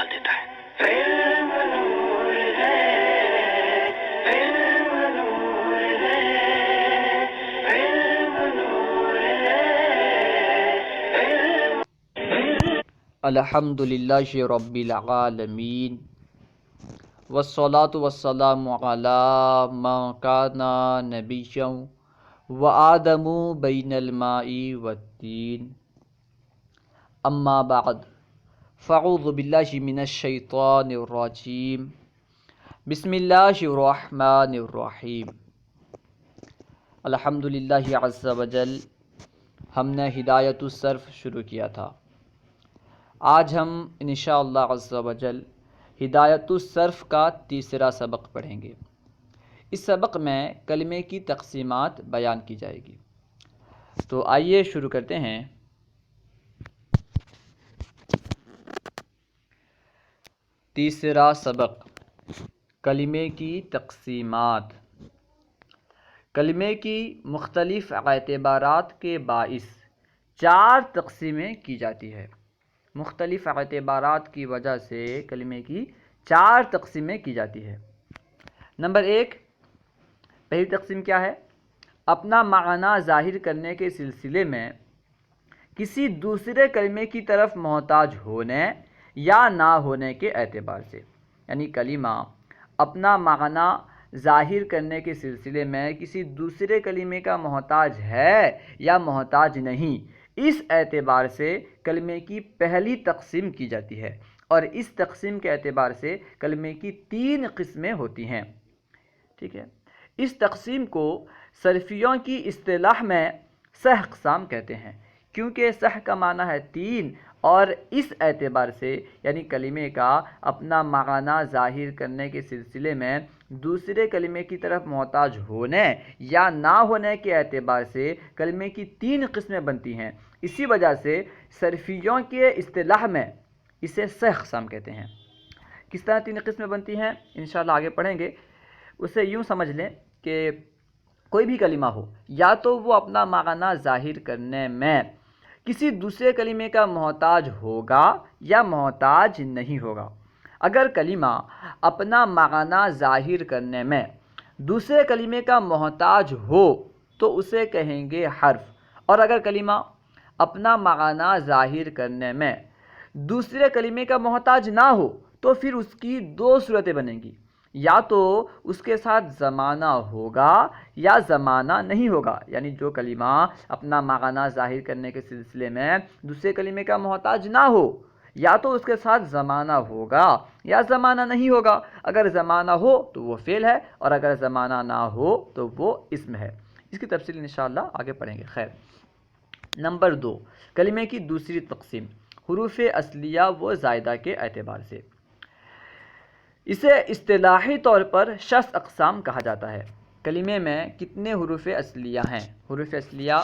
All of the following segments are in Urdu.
ڈال دیتا ہے۔ علم نور ہے، علم نور ہے، علم نور ہے، علم۔ الحمدللہ رب العالمین والصلاة والسلام علی من کان نبیا وآدم بین الماء والطین، اما بعد فاعوذ باللہ من الشیطان الرجیم، بسم اللہ الرحمن الرحیم۔ الحمدللہ عز وجل، ہم نے ہدایت الصرف شروع کیا تھا۔ آج ہم انشاءاللہ عز وجل ہدایت الصرف کا تیسرا سبق پڑھیں گے۔ اس سبق میں کلمے کی تقسیمات بیان کی جائے گی۔ تو آئیے شروع کرتے ہیں۔ تیسرا سبق، کلمے کی تقسیمات۔ کلمے کی مختلف اعتبارات کے باعث 4 تقسیمیں کی جاتی ہے۔ مختلف اعتبارات کی وجہ سے کلمے کی 4 تقسیمیں کی جاتی ہے۔ نمبر 1، پہلی تقسیم کیا ہے؟ اپنا معنی ظاہر کرنے کے سلسلے میں کسی دوسرے کلمے کی طرف محتاج ہونے یا نہ ہونے کے اعتبار سے، یعنی کلمہ اپنا معنی ظاہر کرنے کے سلسلے میں کسی دوسرے کلمے کا محتاج ہے یا محتاج نہیں، اس اعتبار سے کلمے کی پہلی تقسیم کی جاتی ہے، اور اس تقسیم کے اعتبار سے کلمے کی 3 قسمیں ہوتی ہیں۔ ٹھیک ہے، اس تقسیم کو صرفیوں کی اصطلاح میں سہ اقسام کہتے ہیں، کیونکہ سہ کا معنی ہے 3، اور اس اعتبار سے یعنی کلمے کا اپنا معنی ظاہر کرنے کے سلسلے میں دوسرے کلمے کی طرف محتاج ہونے یا نہ ہونے کے اعتبار سے کلمے کی 3 قسمیں بنتی ہیں۔ اسی وجہ سے صرفیوں کے اصطلاح میں اسے سہ اقسام کہتے ہیں۔ کس طرح 3 قسمیں بنتی ہیں انشاءاللہ آگے پڑھیں گے۔ اسے یوں سمجھ لیں کہ کوئی بھی کلمہ ہو، یا تو وہ اپنا معنی ظاہر کرنے میں کسی دوسرے کلمے کا محتاج ہوگا یا محتاج نہیں ہوگا۔ اگر کلمہ اپنا معنی ظاہر کرنے میں دوسرے کلمے کا محتاج ہو تو اسے کہیں گے حرف، اور اگر کلمہ اپنا معنی ظاہر کرنے میں دوسرے کلمے کا محتاج نہ ہو تو پھر اس کی 2 صورتیں بنیں گی، یا تو اس کے ساتھ زمانہ ہوگا یا زمانہ نہیں ہوگا، یعنی جو کلمہ اپنا معنی ظاہر کرنے کے سلسلے میں دوسرے کلمے کا محتاج نہ ہو، یا تو اس کے ساتھ زمانہ ہوگا یا زمانہ نہیں ہوگا۔ اگر زمانہ ہو تو وہ فعل ہے، اور اگر زمانہ نہ ہو تو وہ اسم ہے۔ اس کی تفصیل انشاءاللہ آگے پڑھیں گے۔ خیر، نمبر 2، کلمے کی دوسری تقسیم حروف اصلیہ و زائدہ کے اعتبار سے۔ اسے اصطلاحی طور پر 6 اقسام کہا جاتا ہے۔ کلمے میں کتنے حروف اصلیہ ہیں؟ حروف اصلیہ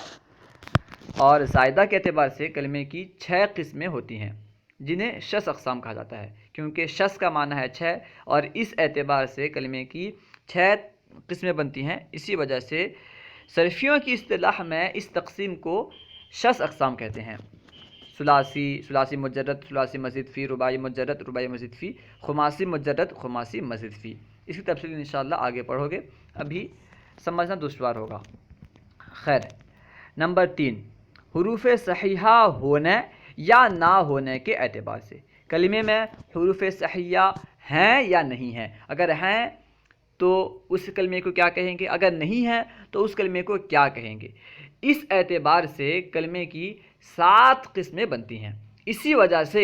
اور زائدہ کے اعتبار سے کلمے کی 6 قسمیں ہوتی ہیں، جنہیں 6 اقسام کہا جاتا ہے، کیونکہ 6 کا معنی ہے 6، اور اس اعتبار سے کلمے کی 6 قسمیں بنتی ہیں۔ اسی وجہ سے صرفیوں کی اصطلاح میں اس تقسیم کو 6 اقسام کہتے ہیں: ثلاثی، ثلاثی مجرد، ثلاثی مزید فی، رباعی مجرد، رباعی مزید فی، خماسی مجرد، خماسی مزید فی۔ اس کی تفصیل انشاءاللہ آگے پڑھو گے، ابھی سمجھنا دشوار ہوگا۔ خیر، نمبر 3، حروف صحیحہ ہونے یا نہ ہونے کے اعتبار سے۔ کلمے میں حروف صحیحہ ہیں یا نہیں ہیں؟ اگر ہیں تو اس کلمے کو کیا کہیں گے؟ اگر نہیں ہیں تو اس کلمے کو کیا کہیں گے؟ اس اعتبار سے کلمے کی 7 قسمیں بنتی ہیں۔ اسی وجہ سے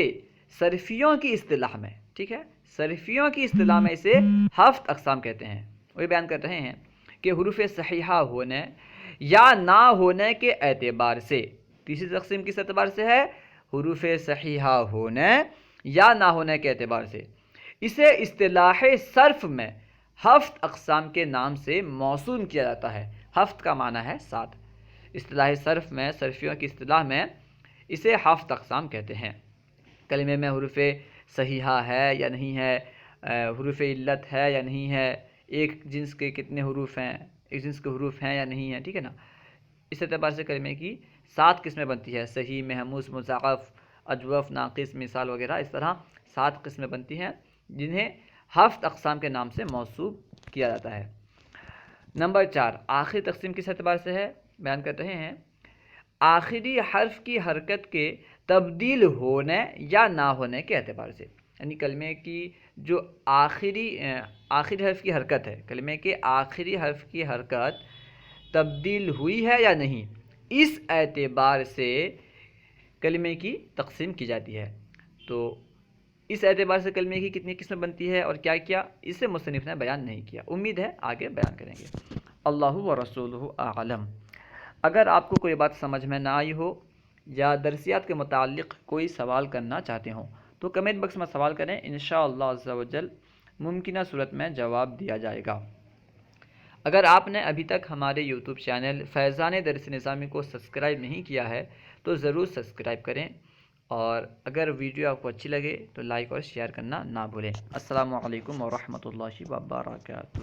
صرفیوں کی اصطلاح میں، ٹھیک ہے، صرفیوں کی اصطلاح میں اسے 7 اقسام کہتے ہیں۔ وہی بیان کر رہے ہیں کہ حروف صحیحہ ہونے یا نہ ہونے کے اعتبار سے، تیسری تقسیم کس اعتبار سے ہے؟ حروف صحیحہ ہونے یا نہ ہونے کے اعتبار سے۔ اسے اصطلاح صرف میں 7 اقسام کے نام سے موسوم کیا جاتا ہے۔ 7 کا معنی ہے 7۔ اصطلاح صرف میں، صرفیوں کی اصطلاح میں اسے 7 اقسام کہتے ہیں۔ کلمے میں حروف صحیحہ ہے یا نہیں ہے، حروف علت ہے یا نہیں ہے، ایک جنس کے کتنے حروف ہیں، ایک جنس کے حروف ہیں یا نہیں ہیں، ٹھیک ہے نا۔ اس اعتبار سے کلمے کی 7 قسمیں بنتی ہے: صحیح، مہموس، مضاعف، اجوف، ناقص، مثال وغیرہ، اس طرح 7 قسمیں بنتی ہیں جنہیں ہفت اقسام کے نام سے موصوف کیا جاتا ہے۔ نمبر 4، آخری تقسیم کس اعتبار سے ہے؟ بیان کر رہے ہیں آخری حرف کی حرکت کے تبدیل ہونے یا نہ ہونے کے اعتبار سے، یعنی کلمے کی جو آخری حرف کی حرکت ہے، کلمے کے آخری حرف کی حرکت تبدیل ہوئی ہے یا نہیں، اس اعتبار سے کلمے کی تقسیم کی جاتی ہے۔ تو اس اعتبار سے کلمے کی کتنی قسمیں بنتی ہے اور کیا کیا، اسے مصنف نے بیان نہیں کیا، امید ہے آگے بیان کریں گے۔ اللہ و رسولہ اعلم۔ اگر آپ کو کوئی بات سمجھ میں نہ آئی ہو یا درسیات کے متعلق کوئی سوال کرنا چاہتے ہوں تو کمنٹ باکس میں سوال کریں، انشاءاللہ عز و جل ممکنہ صورت میں جواب دیا جائے گا۔ اگر آپ نے ابھی تک ہمارے یوٹیوب چینل فیضان درس نظامی کو سبسکرائب نہیں کیا ہے تو ضرور سبسکرائب کریں، اور اگر ویڈیو آپ کو اچھی لگے تو لائک اور شیئر کرنا نہ بھولیں۔ السلام علیکم ورحمۃ اللہ وبرکاتہ۔